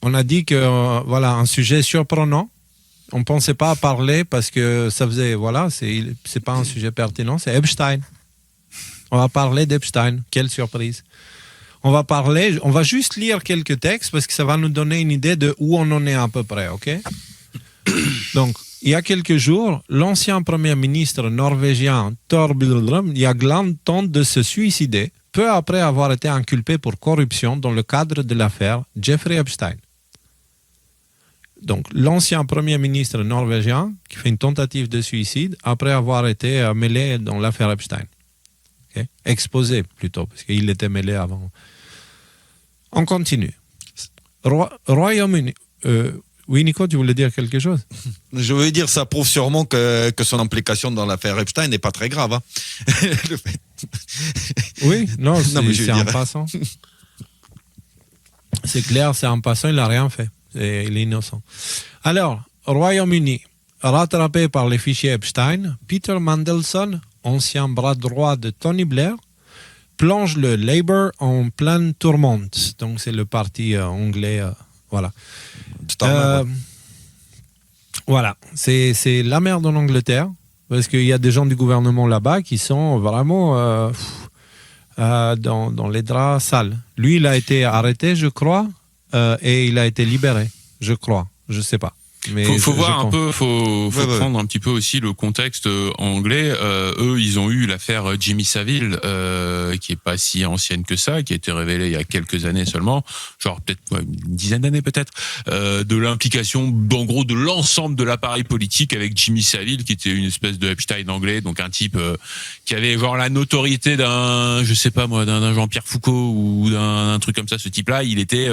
on a dit que voilà un sujet surprenant. On ne pensait pas parler parce que ça faisait c'est pas un sujet pertinent. C'est Epstein. On va parler d'Epstein. Quelle surprise. On va juste lire quelques textes parce que ça va nous donner une idée de où on en est à peu près, ok? Donc, il y a quelques jours, l'ancien premier ministre norvégien Thorbjørn Jagland tente de se suicider peu après avoir été inculpé pour corruption dans le cadre de l'affaire Jeffrey Epstein. Donc, l'ancien premier ministre norvégien qui fait une tentative de suicide après avoir été mêlé dans l'affaire Epstein. Okay? Exposé plutôt, parce qu'il était mêlé avant. On continue. Royaume-Uni. Oui, Nico, tu voulais dire quelque chose? Je veux dire, ça prouve sûrement que son implication dans l'affaire Epstein n'est pas très grave. Hein. Le fait. Oui, non, c'est un passant. C'est clair, c'est un passant, il n'a rien fait. Il est innocent. Alors, Royaume-Uni, rattrapé par les fichiers Epstein, Peter Mandelson, ancien bras droit de Tony Blair, plonge le Labour en pleine tourmente. Donc, c'est le parti anglais. Voilà. Voilà. C'est la merde en Angleterre, parce qu'il y a des gens du gouvernement là-bas qui sont vraiment dans les draps sales. Lui, il a été arrêté, je crois, et il a été libéré, je crois. Je sais pas. Mais faut prendre un petit peu aussi le contexte anglais. Eux, ils ont eu l'affaire Jimmy Savile, qui est pas si ancienne que ça, qui a été révélée il y a quelques années seulement, genre peut-être une dizaine d'années peut-être, de l'implication, en gros, de l'ensemble de l'appareil politique avec Jimmy Savile, qui était une espèce de Epstein anglais, donc un type qui avait genre la notoriété d'un, je sais pas moi, d'un Jean-Pierre Foucault ou d'un truc comme ça. Ce type-là, il était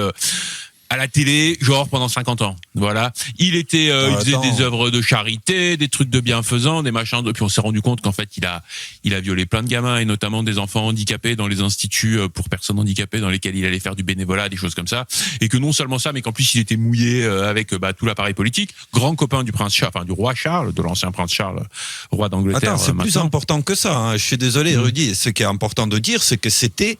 à la télé, genre pendant 50 ans. Voilà. Il était, il faisait des œuvres de charité, des trucs de bienfaisance, des machins. Puis on s'est rendu compte qu'en fait, il a violé plein de gamins et notamment des enfants handicapés dans les instituts pour personnes handicapées dans lesquels il allait faire du bénévolat, des choses comme ça. Et que non seulement ça, mais qu'en plus il était mouillé avec tout l'appareil politique. Grand copain du prince Charles, enfin du roi Charles, de l'ancien prince Charles, roi d'Angleterre. Attends, c'est plus important que ça. Hein. Je suis désolé, Rudy. Ce qui est important de dire, c'est que c'était.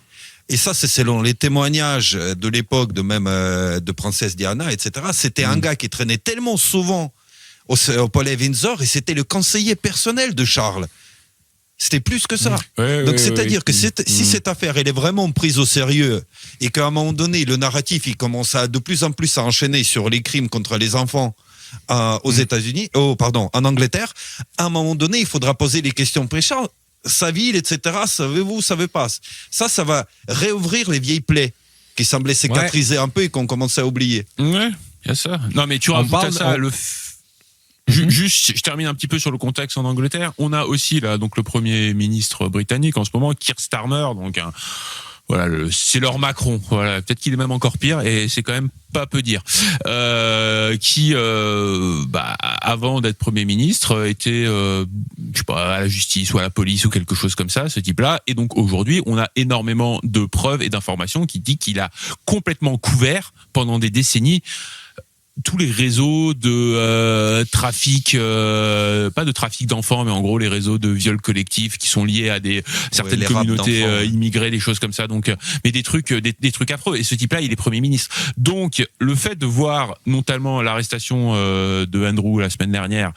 Et ça, c'est selon les témoignages de l'époque, de princesse Diana, etc. C'était un gars qui traînait tellement souvent au Palais Windsor et c'était le conseiller personnel de Charles. C'était plus que ça. Donc, c'est-à-dire que si cette affaire, elle est vraiment prise au sérieux et qu'à un moment donné, le narratif, il commence de plus en plus à enchaîner sur les crimes contre les enfants aux États-Unis, en Angleterre, à un moment donné, il faudra poser les questions prêchantes. Savile, etc. Savez-vous, savez pas. Ça va réouvrir les vieilles plaies qui semblaient cicatriser un peu et qu'on commençait à oublier. Ouais, il y a ça. Non, mais tu rajoutes à ça Juste, je termine un petit peu sur le contexte en Angleterre. On a aussi là donc le Premier ministre britannique en ce moment, Keir Starmer, donc c'est leur Macron. Voilà, peut-être qu'il est même encore pire et c'est quand même pas peu dire. Qui avant d'être Premier ministre était je sais pas, à la justice ou à la police ou quelque chose comme ça, ce type-là. Et donc aujourd'hui, on a énormément de preuves et d'informations qui disent qu'il a complètement couvert pendant des décennies tous les réseaux de trafic, pas de trafic d'enfants, mais en gros les réseaux de viol collectif qui sont liés à certaines communautés immigrées, des choses comme ça. Donc, mais des trucs affreux. Et ce type-là, il est Premier ministre. Donc, le fait de voir notamment l'arrestation de Andrew la semaine dernière,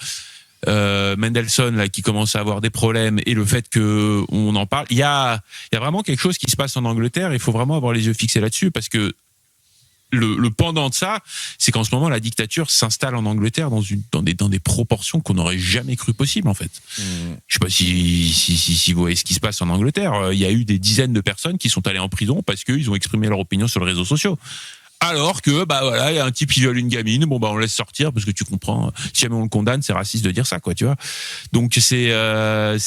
Mandelson là qui commence à avoir des problèmes et le fait que on en parle, il y a vraiment quelque chose qui se passe en Angleterre. Il faut vraiment avoir les yeux fixés là-dessus parce que le pendant de ça, c'est qu'en ce moment la dictature s'installe en Angleterre dans des proportions qu'on n'aurait jamais cru possible en fait. Je sais pas si vous voyez ce qui se passe en Angleterre. Il y a eu des dizaines de personnes qui sont allées en prison parce qu'ils ont exprimé leur opinion sur les réseaux sociaux. Alors que il y a un type qui viole une gamine, on laisse sortir parce que tu comprends. Si jamais on le condamne, c'est raciste de dire ça, quoi, tu vois. Donc je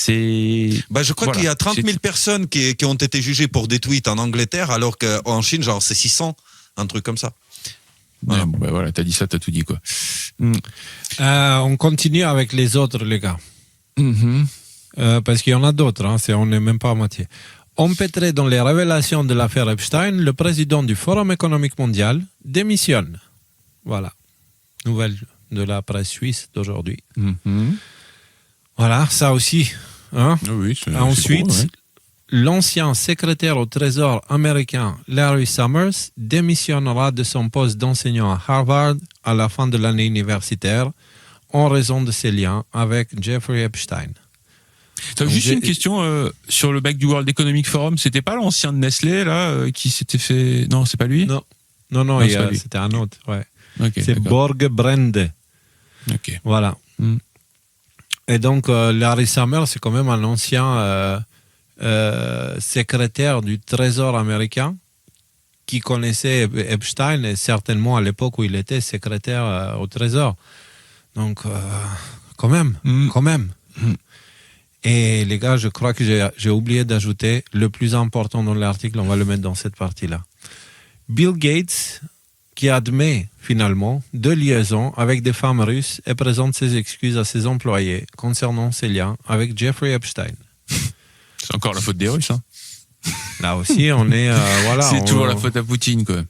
crois qu'il y a 30 000 personnes qui ont été jugées pour des tweets en Angleterre, alors qu'en Chine, genre c'est 600. Un truc comme ça. Voilà. T'as dit ça, t'as tout dit, quoi. On continue avec les autres, les gars. Parce qu'il y en a d'autres, on n'est même pas à moitié. Empêtré dans les révélations de l'affaire Epstein, le président du Forum économique mondial démissionne. Voilà. Nouvelle de la presse suisse d'aujourd'hui. Voilà, ça aussi. Oui, ensuite, c'est gros, l'ancien secrétaire au Trésor américain Larry Summers démissionnera de son poste d'enseignant à Harvard à la fin de l'année universitaire en raison de ses liens avec Jeffrey Epstein. T'as juste une question sur le mec du World Economic Forum. C'était pas l'ancien de Nestlé là qui s'était fait... Non, c'est pas lui. Non, c'était un autre. Ouais. Okay, c'est Borge Brende. Ok. Voilà. Et donc, Larry Summers, c'est quand même un ancien secrétaire du Trésor américain qui connaissait Epstein, et certainement à l'époque où il était secrétaire au Trésor. Donc, quand même. Et les gars, je crois que j'ai oublié d'ajouter le plus important dans l'article, on va le mettre dans cette partie-là. Bill Gates, qui admet finalement de liaisons avec des femmes russes et présente ses excuses à ses employés concernant ses liens avec Jeffrey Epstein. C'est encore la faute des Russes, hein. Là aussi, on est... c'est toujours la faute à Poutine, quoi.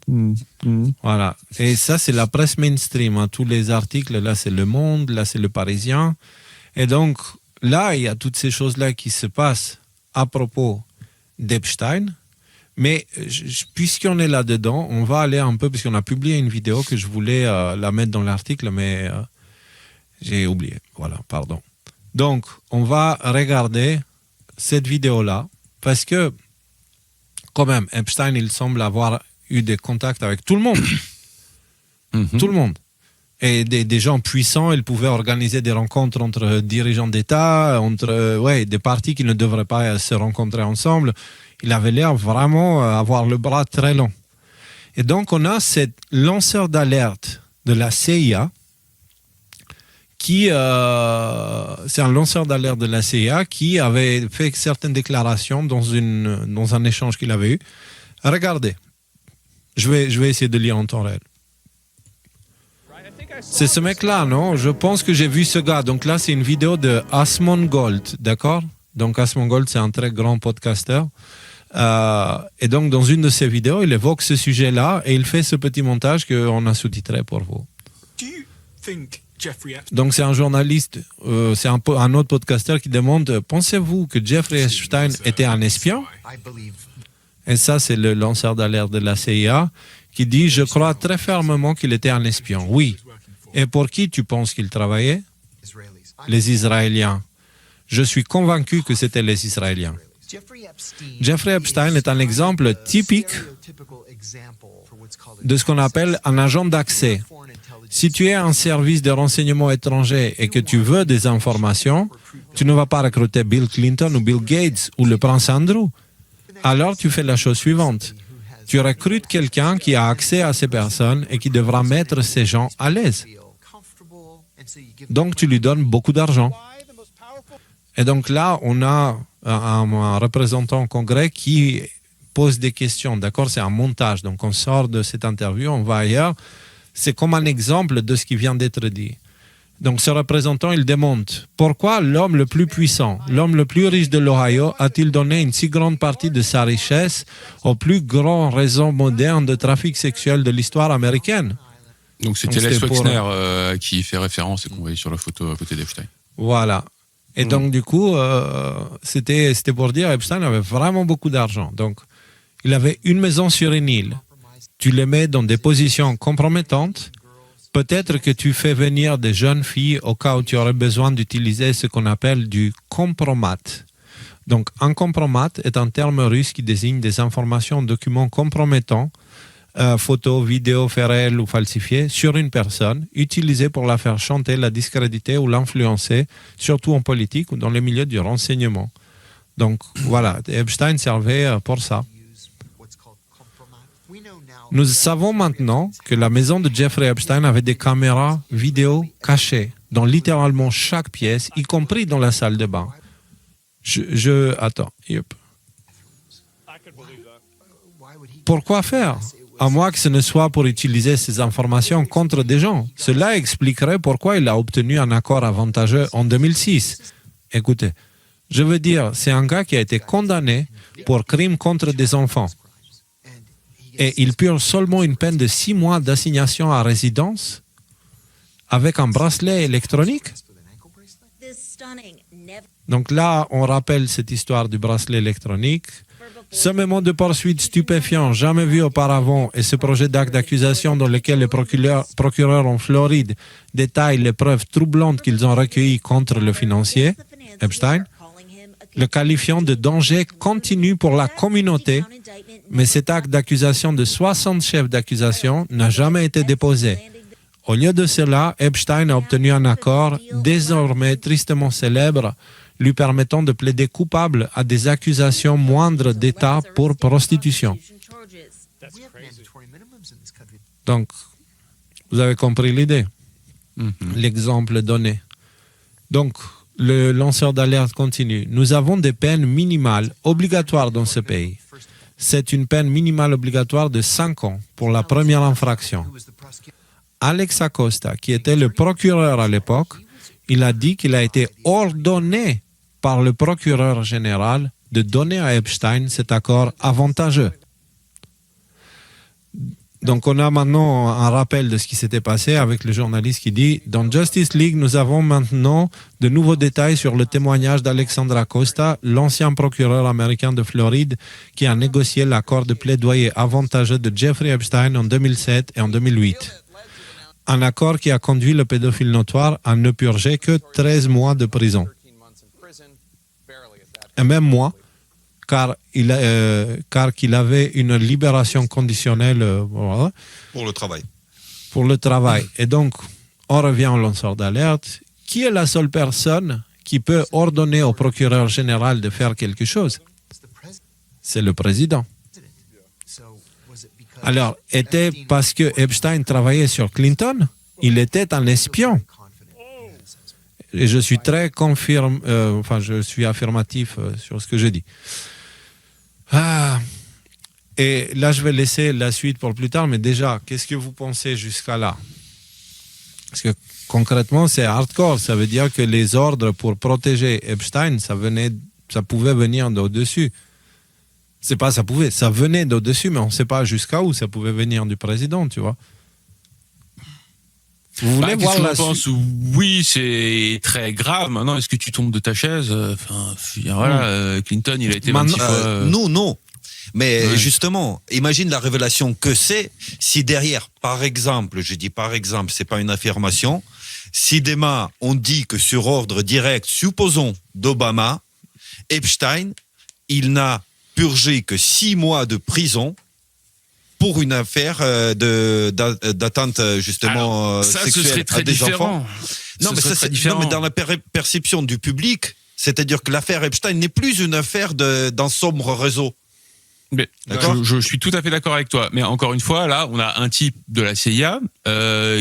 Voilà. Et ça, c'est la presse mainstream. Hein. Tous les articles, là, c'est Le Monde, là, c'est Le Parisien. Et donc, là, il y a toutes ces choses-là qui se passent à propos d'Epstein. Mais puisqu'on est là-dedans, on va aller un peu, puisqu'on a publié une vidéo que je voulais la mettre dans l'article, mais j'ai oublié. Voilà, pardon. Donc, on va regarder cette vidéo-là, parce que, quand même, Epstein, il semble avoir eu des contacts avec tout le monde. Tout le monde. Et des gens puissants, ils pouvaient organiser des rencontres entre dirigeants d'État, entre des partis qui ne devraient pas se rencontrer ensemble. Il avait l'air vraiment avoir le bras très long. Et donc, on a ce lanceur d'alerte de la CIA qui, c'est un lanceur d'alerte de la CIA qui avait fait certaines déclarations dans un échange qu'il avait eu. Regardez, je vais essayer de lire en temps réel. C'est ce mec-là, non? Je pense que j'ai vu ce gars. Donc là, c'est une vidéo de Asmongold, d'accord? Donc Asmongold, c'est un très grand podcasteur. Et donc, dans une de ses vidéos, il évoque ce sujet-là et il fait ce petit montage qu'on a sous-titré pour vous. Donc, c'est un journaliste, c'est un autre podcasteur qui demande « Pensez-vous que Jeffrey Epstein était un espion ?» Et ça, c'est le lanceur d'alerte de la CIA qui dit « Je crois très fermement qu'il était un espion. » Oui. Et pour qui tu penses qu'il travaillait? Les Israéliens. Je suis convaincu que c'était les Israéliens. Jeffrey Epstein est un exemple typique de ce qu'on appelle un agent d'accès. Si tu es un service de renseignement étranger et que tu veux des informations, tu ne vas pas recruter Bill Clinton ou Bill Gates ou le prince Andrew. Alors tu fais la chose suivante. Tu recrutes quelqu'un qui a accès à ces personnes et qui devra mettre ces gens à l'aise. Donc tu lui donnes beaucoup d'argent. Et donc là, on a un représentant au Congrès qui pose des questions. D'accord, c'est un montage. Donc on sort de cette interview, on va ailleurs. C'est comme un exemple de ce qui vient d'être dit. Donc ce représentant, il demande pourquoi l'homme le plus puissant, l'homme le plus riche de l'Ohio, a-t-il donné une si grande partie de sa richesse au plus grand réseau moderne de trafic sexuel de l'histoire américaine? Donc c'était Les Wexner qui fait référence et qu'on voyait sur la photo à côté d'Epstein. Voilà. Et donc du coup, c'était pour dire Epstein avait vraiment beaucoup d'argent. Donc il avait une maison sur une île. Tu les mets dans des positions compromettantes. Peut-être que tu fais venir des jeunes filles au cas où tu aurais besoin d'utiliser ce qu'on appelle du compromat. Donc, un compromat est un terme russe qui désigne des informations, documents compromettants, photos, vidéos, faits réels ou falsifiés, sur une personne, utilisés pour la faire chanter, la discréditer ou l'influencer, surtout en politique ou dans les milieux du renseignement. Donc, voilà, Epstein servait pour ça. Nous savons maintenant que la maison de Jeffrey Epstein avait des caméras vidéo cachées dans littéralement chaque pièce, y compris dans la salle de bain. Attends. Yep. Pourquoi faire? À moins que ce ne soit pour utiliser ces informations contre des gens. Cela expliquerait pourquoi il a obtenu un accord avantageux en 2006. Écoutez, je veux dire, c'est un gars qui a été condamné pour crime contre des enfants. Et il purge seulement une peine de 6 mois d'assignation à résidence avec un bracelet électronique. Donc là, on rappelle cette histoire du bracelet électronique. Ce mémo de poursuite stupéfiant, jamais vu auparavant, et ce projet d'acte d'accusation dans lequel les procureurs en Floride détaillent les preuves troublantes qu'ils ont recueillies contre le financier, Epstein, le qualifiant de danger continu pour la communauté, mais cet acte d'accusation de 60 chefs d'accusation n'a jamais été déposé. Au lieu de cela, Epstein a obtenu un accord, désormais tristement célèbre, lui permettant de plaider coupable à des accusations moindres d'État pour prostitution. Donc, vous avez compris l'idée, l'exemple donné. Donc, le lanceur d'alerte continue. Nous avons des peines minimales obligatoires dans ce pays. C'est une peine minimale obligatoire de 5 ans pour la première infraction. Alex Acosta, qui était le procureur à l'époque, il a dit qu'il a été ordonné par le procureur général de donner à Epstein cet accord avantageux. Donc on a maintenant un rappel de ce qui s'était passé avec le journaliste qui dit « Dans Justice League, nous avons maintenant de nouveaux détails sur le témoignage d'Alexandra Acosta, l'ancien procureur américain de Floride qui a négocié l'accord de plaidoyer avantageux de Jeffrey Epstein en 2007 et en 2008. Un accord qui a conduit le pédophile notoire à ne purger que 13 mois de prison. Et même moi, car qu'il avait une libération conditionnelle Pour le travail. Pour le travail. Et donc, on revient au lanceur d'alerte. Qui est la seule personne qui peut ordonner au procureur général de faire quelque chose? C'est le président. Alors, était parce que Epstein travaillait sur Clinton? Il était un espion. Et je suis très je suis affirmatif sur ce que je dis. Et là, je vais laisser la suite pour plus tard, mais déjà, qu'est-ce que vous pensez jusqu'à là? Parce que concrètement, c'est hardcore. Ça veut dire que les ordres pour protéger Epstein, ça pouvait venir d'au-dessus. Ça venait d'au-dessus, mais on ne sait pas jusqu'à où ça pouvait venir du président, tu vois. Vous voulez voir la suite? Oui, c'est très grave. Maintenant, est-ce que tu tombes de ta chaise? Clinton, il a été 26 fois... Non. Mais justement, imagine la révélation que c'est si derrière, par exemple, je dis par exemple, c'est pas une affirmation, si demain on dit que sur ordre direct, supposons d'Obama, Epstein, il n'a purgé que 6 mois de prison pour une affaire d'atteinte justement ça, sexuelle ce serait très à des différent. enfants. Non, mais dans la perception du public, c'est-à-dire que l'affaire Epstein n'est plus une affaire d'un sombre réseau. Mais je suis tout à fait d'accord avec toi. Mais encore une fois, là, on a un type de la CIA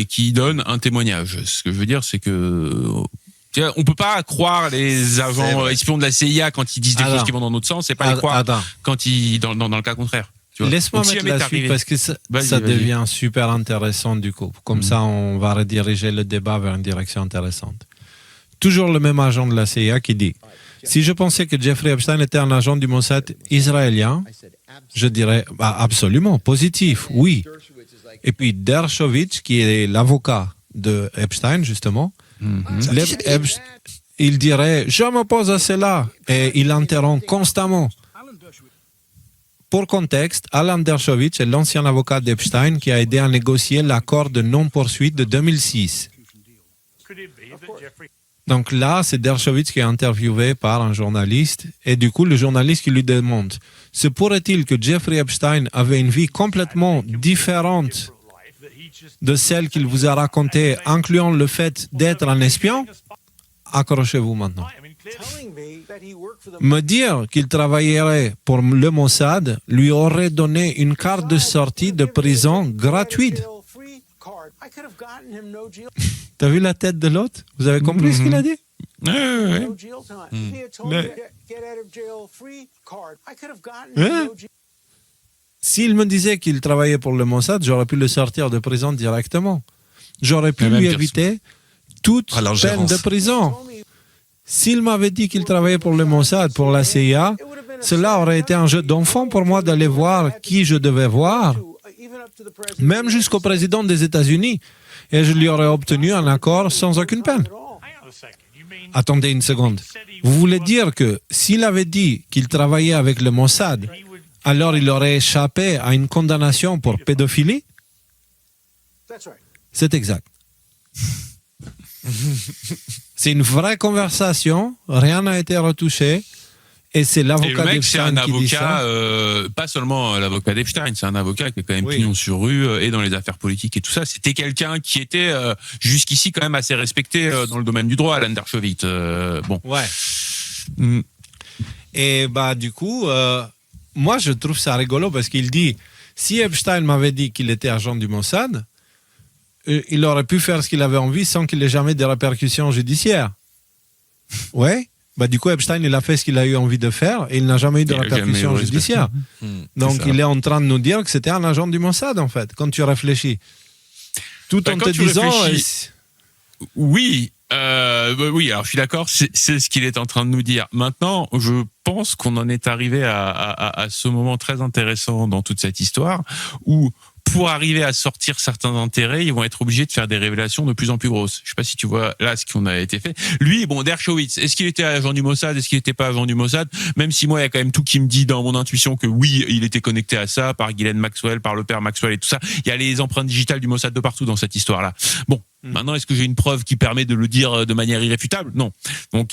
qui donne un témoignage. Ce que je veux dire, c'est que on peut pas croire les agents espions de la CIA quand ils disent des choses qui vont dans notre sens, et pas les croire quand ils dans le cas contraire. Laisse-moi mettre la suite parce que ça devient super intéressant du coup. Comme ça, on va rediriger le débat vers une direction intéressante. Toujours le même agent de la CIA qui dit « Si je pensais que Jeffrey Epstein était un agent du Mossad israélien, je dirais absolument, positif, oui. » Et puis Dershowitz, qui est l'avocat de Epstein, justement, il dirait « Je m'oppose à cela » et il l'interrompt constamment. Pour contexte, Alan Dershowitz est l'ancien avocat d'Epstein qui a aidé à négocier l'accord de non-poursuite de 2006. Donc là, c'est Dershowitz qui est interviewé par un journaliste et du coup, le journaliste qui lui demande « Se pourrait-il que Jeffrey Epstein avait une vie complètement différente de celle qu'il vous a racontée, incluant le fait d'être un espion ?» Accrochez-vous maintenant. Me dire qu'il travaillerait pour le Mossad lui aurait donné une carte de sortie de prison gratuite. T'as vu la tête de l'autre? Vous avez compris ce qu'il a dit? S'il me disait qu'il travaillait pour le Mossad, j'aurais pu le sortir de prison directement. J'aurais pu lui éviter toute peine de prison. S'il m'avait dit qu'il travaillait pour le Mossad, pour la CIA, cela aurait été un jeu d'enfant pour moi d'aller voir qui je devais voir, même jusqu'au président des États-Unis, et je lui aurais obtenu un accord sans aucune peine. Attendez une seconde. Vous voulez dire que s'il avait dit qu'il travaillait avec le Mossad, alors il aurait échappé à une condamnation pour pédophilie? C'est exact. C'est une vraie conversation, rien n'a été retouché. Et c'est l'avocat d'Epstein qui dit ça. C'est un avocat, pas seulement l'avocat d'Epstein, c'est un avocat qui est quand même pignon sur rue et dans les affaires politiques et tout ça. C'était quelqu'un qui était jusqu'ici quand même assez respecté dans le domaine du droit, Alan Dershowitz. Bon. Ouais. Et du coup, moi je trouve ça rigolo parce qu'il dit, si Epstein m'avait dit qu'il était agent du Mossad, il aurait pu faire ce qu'il avait envie sans qu'il ait jamais de répercussions judiciaires. Ouais. Du coup, Epstein, il a fait ce qu'il a eu envie de faire et il n'a jamais eu de répercussions judiciaires. Donc, il est en train de nous dire que c'était un agent du Mossad, en fait, quand tu réfléchis. Tout en te disant... Oui, alors je suis d'accord, c'est ce qu'il est en train de nous dire. Maintenant, je pense qu'on en est arrivé à ce moment très intéressant dans toute cette histoire où, pour arriver à sortir certains intérêts, ils vont être obligés de faire des révélations de plus en plus grosses. Je sais pas si tu vois là ce qu'on a été fait. Lui, Dershowitz, est-ce qu'il était agent du Mossad, est-ce qu'il n'était pas agent du Mossad? Même si moi, il y a quand même tout qui me dit dans mon intuition que oui, il était connecté à ça par Ghislaine Maxwell, par le père Maxwell et tout ça. Il y a les empreintes digitales du Mossad de partout dans cette histoire-là. Bon, maintenant, est-ce que j'ai une preuve qui permet de le dire de manière irréfutable? Non. Donc,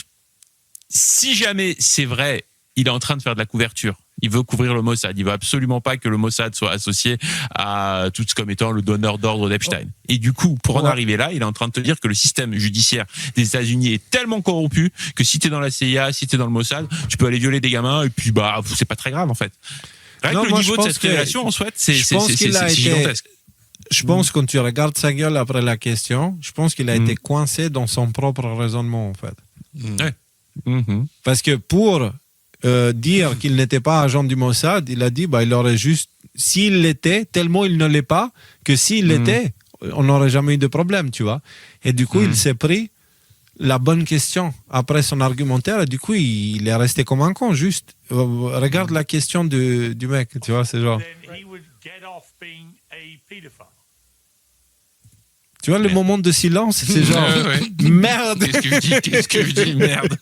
si jamais c'est vrai, il est en train de faire de la couverture. Il veut couvrir le Mossad. Il veut absolument pas que le Mossad soit associé à tout comme étant le donneur d'ordre d'Epstein. Et du coup, pour en arriver là, il est en train de te dire que le système judiciaire des États-Unis est tellement corrompu que si t'es dans la CIA, si t'es dans le Mossad, tu peux aller violer des gamins et puis c'est pas très grave en fait. Rien que le niveau de cette révélation, en fait, c'est gigantesque. Je pense que quand tu regardes sa gueule après la question, je pense qu'il a été coincé dans son propre raisonnement en fait. Ouais. Parce que pour dire qu'il n'était pas agent du Mossad, il a dit il aurait juste, s'il l'était, tellement il ne l'est pas, que s'il l'était, on n'aurait jamais eu de problème, tu vois. Et du coup, il s'est pris la bonne question après son argumentaire, et du coup, il est resté comme un con, juste. Regarde la question du mec, tu vois, c'est genre... Tu vois, le moment de silence, c'est genre merde. Qu'est-ce que je dis merde.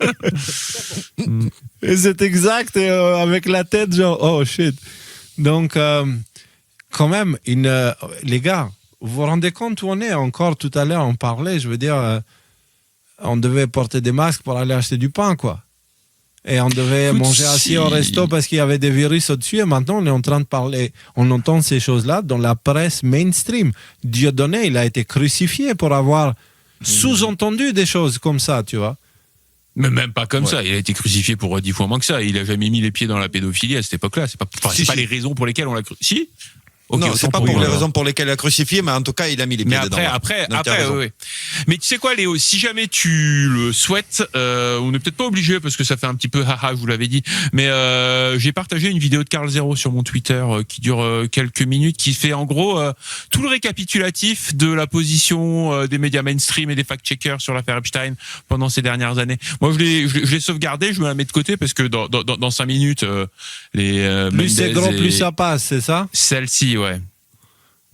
Et c'est exact, et avec la tête, genre oh shit. Donc, quand même, les gars, vous vous rendez compte où on est? Encore tout à l'heure, on parlait, je veux dire, on devait porter des masques pour aller acheter du pain, quoi. Et on devait manger assis au resto parce qu'il y avait des virus au-dessus. Et maintenant, on est en train de parler. On entend ces choses-là dans la presse mainstream. Dieudonné, il a été crucifié pour avoir sous-entendu des choses comme ça, tu vois. Mais même pas comme ça. Il a été crucifié pour 10 fois moins que ça. Il a jamais mis les pieds dans la pédophilie à cette époque-là. C'est pas les raisons pour lesquelles on l'a crucifié. Si. Okay, non, c'est pas pour les raisons pour lesquelles il a crucifié, mais en tout cas, il a mis les pieds dedans. Après, oui. Mais tu sais quoi, Léo, si jamais tu le souhaites, on n'est peut-être pas obligé parce que ça fait un petit peu haha, je vous l'avais dit, mais j'ai partagé une vidéo de Carl Zero sur mon Twitter qui dure quelques minutes, qui fait en gros tout le récapitulatif de la position des médias mainstream et des fact-checkers sur l'affaire Epstein pendant ces dernières années. Moi, je l'ai sauvegardé, je me la mets de côté parce que dans 5 minutes, plus c'est gros, plus ça passe, c'est ça? Celle-ci, ouais.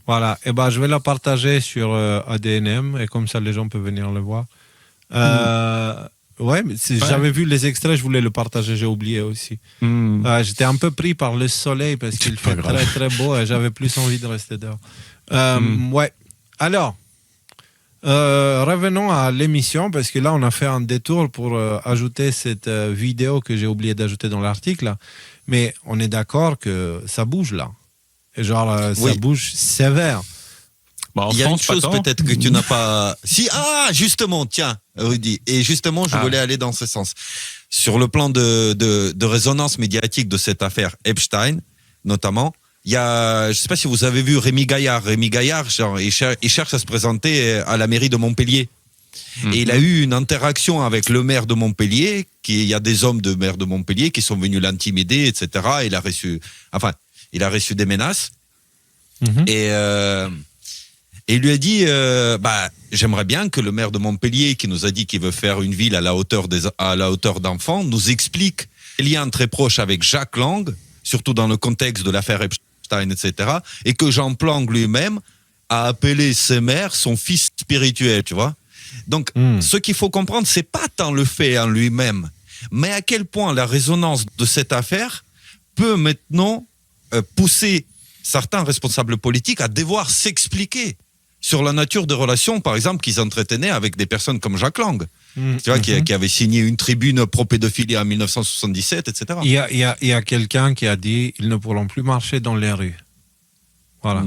Voilà, et je vais la partager sur ADNM et comme ça les gens peuvent venir le voir. Ouais, mais j'avais vu les extraits, je voulais le partager, j'ai oublié aussi. J'étais un peu pris par le soleil parce qu'il fait très très beau et j'avais plus envie de rester dehors. Ouais. Alors, revenons à l'émission parce que là on a fait un détour pour ajouter cette vidéo que j'ai oublié d'ajouter dans l'article. Mais on est d'accord que ça bouge là. Genre, ça bouge sévère. Il y a une chose peut-être que tu n'as pas... justement, tiens, Rudy. Et justement, je voulais aller dans ce sens. Sur le plan de résonance médiatique de cette affaire Epstein, notamment, il y a... Je ne sais pas si vous avez vu Rémi Gaillard. Rémi Gaillard, genre, il cherche à se présenter à la mairie de Montpellier. Et il a eu une interaction avec le maire de Montpellier. Il y a des hommes de maire de Montpellier qui sont venus l'intimider, etc. Il a reçu des menaces et il lui a dit j'aimerais bien que le maire de Montpellier, qui nous a dit qu'il veut faire une ville à la hauteur d'enfants, nous explique les liens très proches avec Jack Lang, surtout dans le contexte de l'affaire Epstein, etc. Et que Jean Lang lui-même a appelé ce maire son fils spirituel, tu vois. Donc, ce qu'il faut comprendre, c'est pas tant le fait en lui-même, mais à quel point la résonance de cette affaire peut maintenant pousser certains responsables politiques à devoir s'expliquer sur la nature des relations, par exemple, qu'ils entretenaient avec des personnes comme Jack Lang, tu vois, qui avait signé une tribune pro-pédophilie en 1977, etc. Il y a quelqu'un qui a dit ils ne pourront plus marcher dans les rues. Voilà.